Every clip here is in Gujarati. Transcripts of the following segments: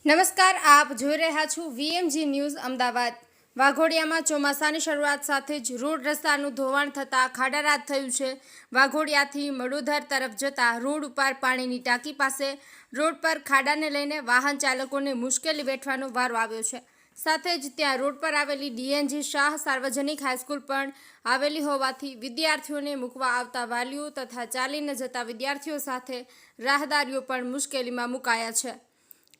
નમસ્કાર, આપ જોઈ રહ્યા છો વીએમજી ન્યૂઝ અમદાવાદ। વાઘોડિયામાં ચોમાસાની શરૂઆત સાથે જ રોડ રસ્તાનું ધોવાણ થતાં ખાડારાત થયું છે। વાઘોડિયાથી મડોદર તરફ જતા રોડ ઉપર પાણીની ટાંકી પાસે રોડ પર ખાડાને લઈને વાહન ચાલકોને મુશ્કેલી વેઠવાનો વારો આવ્યો છે। સાથે જ ત્યાં રોડ પર આવેલી ડીએનજી શાહ સાર્વજનિક હાઈસ્કૂલ પણ આવેલી હોવાથી વિદ્યાર્થીઓને મૂકવા આવતા વાલીઓ તથા ચાલીને જતા વિદ્યાર્થીઓ સાથે રાહદારીઓ પણ મુશ્કેલીમાં મુકાયા છે।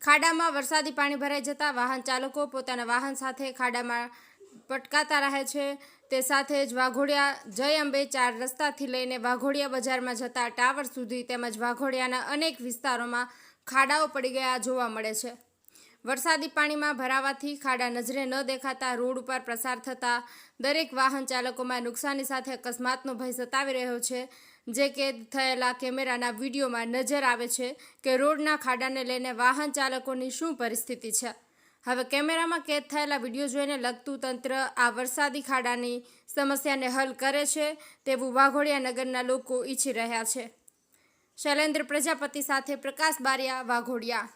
ખાડામાં વરસાદી પાણી ભરાઈ જતા વાહન ચાલકો પોતાના વાહન સાથે ખાડામાં પટકાતા રહે છે। તે સાથે જ વાઘોડિયા જય અંબે 4 રસ્તાથી લઈને વાઘોડિયા બજારમાં જતા ટાવર સુધી તેમજ વાઘોડિયાના અનેક વિસ્તારોમાં ખાડાઓ પડી ગયા જોવા મળે છે। વરસાદી પાણીમાં ભરાવાથી ખાડા નજરે ન દેખાતા રોડ ઉપર પ્રસાર થતા દરેક વાહન ચાલકોમાં નુકસાની સાથે અકસ્માતનો ભય સતાવી રહ્યો છે। જે કેદ થયેલા કેમેરાના વિડીયોમાં નજર આવે છે કે રોડના ખાડાને લઈને વાહન ચાલકોની શું પરિસ્થિતિ છે। હવે કેમેરામાં કેદ થયેલા વિડીયો જોઈને લગતું તંત્ર આ વરસાદી ખાડાની સમસ્યાને હલ કરે છે તેવું વાઘોડિયા નગરના લોકો ઈચ્છી રહ્યા છે। શૈલેન્દ્ર પ્રજાપતિ સાથે પ્રકાશ બારિયા, વાઘોડિયા।